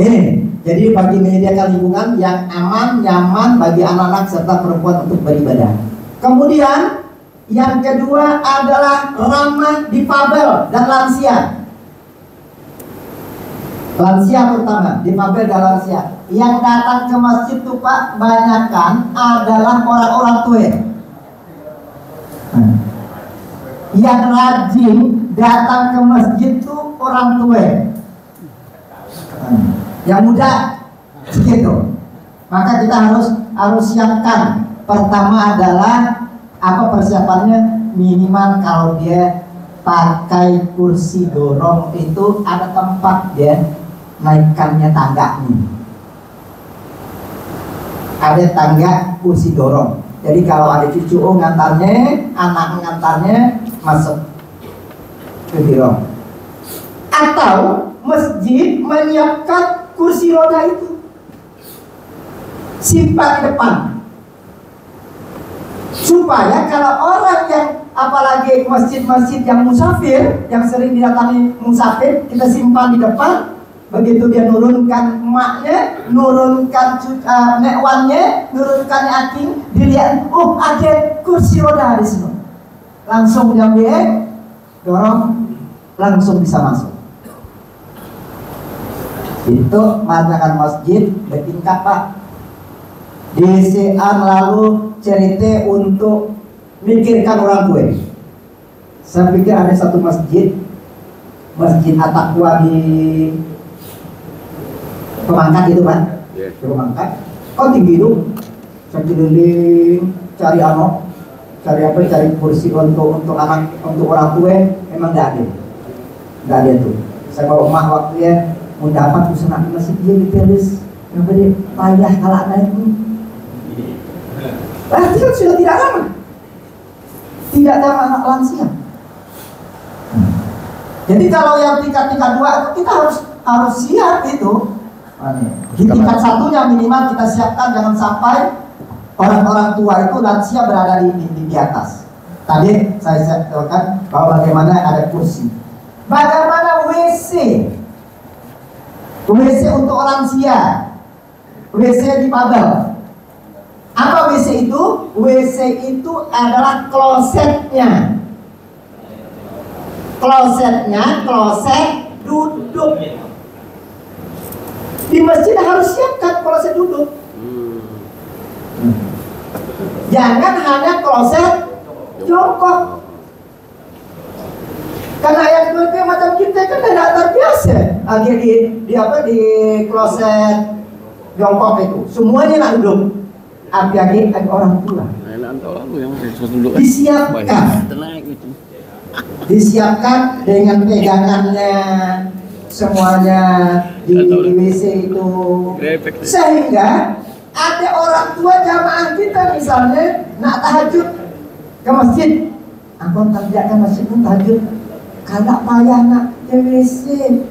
Ini, jadi bagi menyediakan lingkungan yang aman, nyaman bagi anak-anak serta perempuan untuk beribadah. Kemudian yang kedua adalah ramah difabel dan lansia. Lansia terutama, difabel dan lansia. Yang datang ke masjid tuh Pak, banyakan adalah orang-orang tua. Yang rajin datang ke masjid tuh orang tua. Yang muda segitu. Maka kita harus siapkan. Pertama adalah apa persiapannya, minimal kalau dia pakai kursi dorong itu ada tempat dia naikkannya tangganya. Ada tangga kursi dorong. Jadi kalau ada cucu ngantarnya, anak ngantarnya masuk ke dorong. Atau masjid menyiapkan kursi roda itu, simpan di depan, supaya kalau orang yang apalagi masjid-masjid yang musafir, yang sering didatangi musafir, kita simpan di depan. Begitu dia nurunkan emaknya, nurunkan nekwannya, nurunkan aking, dilihat, oh ada kursi roda di sini, langsung diambil, dorong, langsung bisa masuk. Itu mengatakan masjid bertingkat Pak. DCA lalu cerita untuk mikirkan orang tua. Saya pikir ada satu masjid At-Taqwa di Pemangkat itu Pak. Di Pemangkat. Kok tinggi itu? Saya keliling cari cari kursi untuk anak, untuk orang tua, emang tidak ada tuh. Saya bawa emak waktu ya mau dapat usaha masjid dia ditulis yang beri payah kalah naik ini. Berarti kan sudah tidak ramah, tidak ada anak lansia. Jadi kalau yang tingkat 2 kita harus siap itu. Di tingkat 1-nya minimal kita siapkan, jangan sampai orang-orang tua itu lansia berada di atas. Tadi saya katakan bahwa bagaimana ada kursi, bagaimana WC untuk lansia, WC difabel. Apa WC itu? WC itu adalah klosetnya. Kloset duduk. Di masjid harus siapkan kloset duduk. Jangan hanya kloset jongkok. Karena yang macam kita kan tidak terbiasa. Di kloset jongkok itu semuanya nak duduk. Apalagi ada orang tua. Disiapkan dengan pegangannya semuanya di WC itu, sehingga ada orang tua jamaah kita misalnya nak tahajud ke masjid, aku kerjakan masjid pun tahajud, kalau payah nak ke WC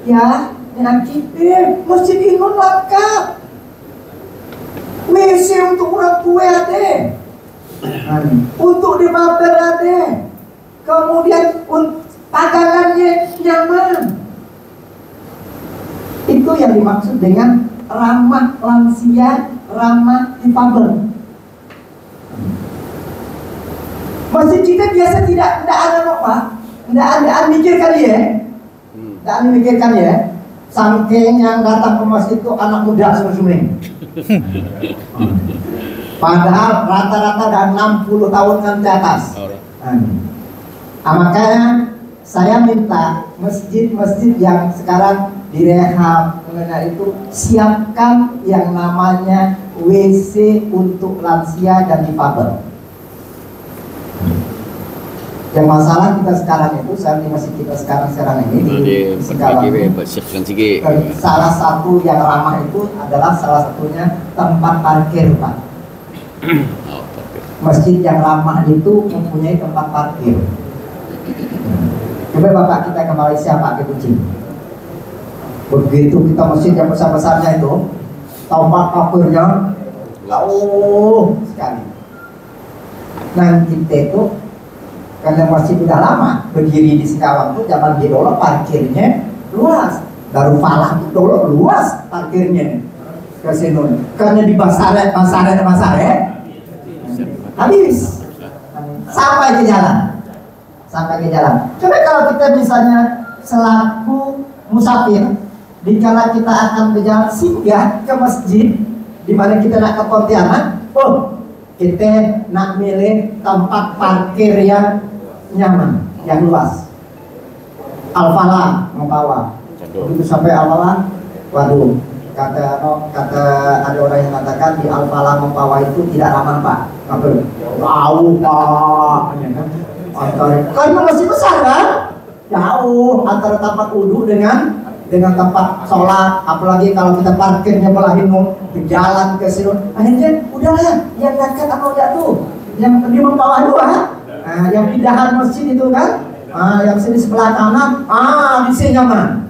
ya, nak kita masjid ini lengkap. WC untuk orang tua ada, untuk difabel ada, kemudian pagangannya nyaman. Itu yang dimaksud dengan ramah lansia, ramah difabel. Masjid kita biasa tidak ada apa, tidak ada mikirkan ya, tidak ada mikirkan ya. Saking yang datang ke masjid itu anak muda semua. Padahal rata-rata ada 60 tahun ke atas. Makanya saya minta masjid-masjid yang sekarang direhab itu siapkan yang namanya WC untuk lansia dan difabel. Yang masalah kita sekarang itu, saat di masjid kita sekarang ini di sekarang salah satu yang ramah itu adalah salah satunya tempat parkir Pak. Masjid yang ramah itu mempunyai tempat parkir. Coba Bapak kita ke Malaysia Pak, ke Kuching. Begitu kita masjid yang besar-besarnya itu, tempat parkirnya jauh sekali. Nah kita itu karena masjid udah lama berdiri di Singkawang tuh, zaman dulu parkirnya luas. Daruffalah dulu luas parkirnya ke sini. Karena di Basare habis sampai ke jalan. Coba kalau kita misalnya selaku musafir, dikala kita akan berjalan singgah ke masjid, di mana kita nak ke Pontianak, kita nak milih tempat parkir yang nyaman, yang luas. Al-Falah membawa. Begitu sampai Al-Falah, waduh, kata ada orang yang mengatakan di Al-Falah membawa itu tidak aman Pak. Jauh Pak. Karena masih besar kan? Jauh antara tempat wudhu dengan tempat sholat, apalagi kalau kita parkirnya melahirkan di jalan ke sini, akhirnya udahlah yang dekat atau jatuh, yang dia membawa dua, yang pindahan masjid itu kan, yang sini sebelah kanan, di sini nyaman.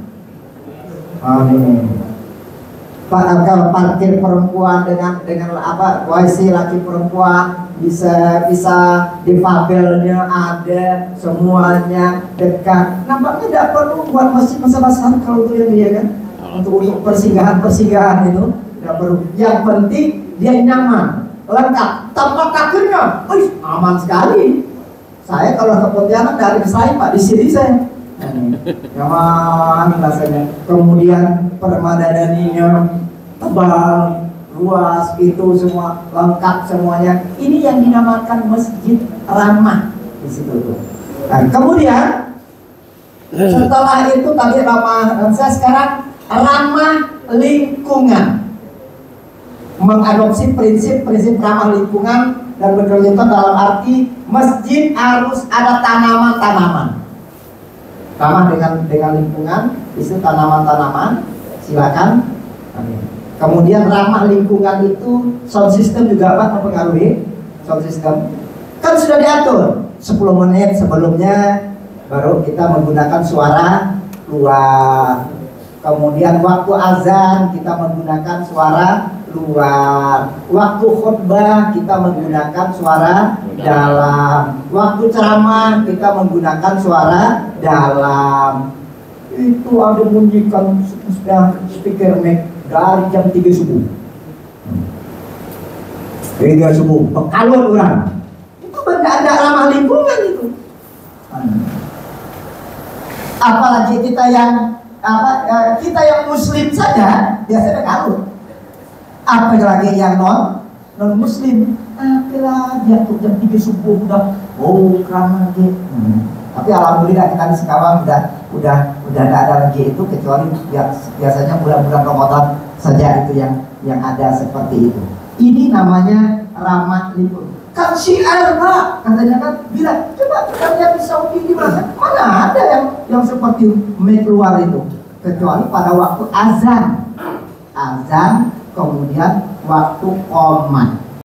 Kalau parkir perempuan dengan apa, WC laki perempuan bisa difabelnya ada, semuanya dekat. Nampaknya tidak perlu buat masjid besar kalau itu yang dia kan, untuk persinggahan itu tidak perlu. Yang penting dia nyaman, lengkap, tempat kakinya, aman sekali. Saya kalau ke Pontianak dari saya Pak, di sini saya nyaman rasanya. Kemudian permadaninya tebal, luas, itu semua lengkap semuanya. Ini yang dinamakan masjid ramah di situ tuh. Nah, kemudian setelah itu tadi ramah, dan saya sekarang ramah lingkungan, mengadopsi prinsip ramah lingkungan dan berkelanjutan dalam arti masjid harus ada tanaman-tanaman. Ramah dengan lingkungan, itu tanaman-tanaman, silakan. Amin. Kemudian ramah lingkungan itu sound system juga Pak mempengaruhi. Sound system kan sudah diatur 10 menit sebelumnya baru kita menggunakan suara luar. Kemudian waktu azan kita menggunakan suara luar. Waktu khutbah kita menggunakan suara dalam. Waktu ceramah kita menggunakan suara dalam. Itu ada bunyikan speaker mic dari jam 3 subuh. 3 subuh, kalau orang itu benda ada ramah lingkungan itu. Apalagi kita yang muslim saja biasanya kalau. Apalagi yang non muslim, apalagi yang jam 3 subuh udah ramah gitu. Tapi alhamdulillah kita di Singkawang udah tidak ada lagi itu, kecuali biasanya bulan-bulan Ramadan saja itu yang ada seperti itu. Ini namanya ramah lingkungan. Kan syiar Pak, katanya kan bilang coba kita lihat di Saudi di mana ada yang seperti mic luar itu, kecuali pada waktu azan kemudian waktu qomat.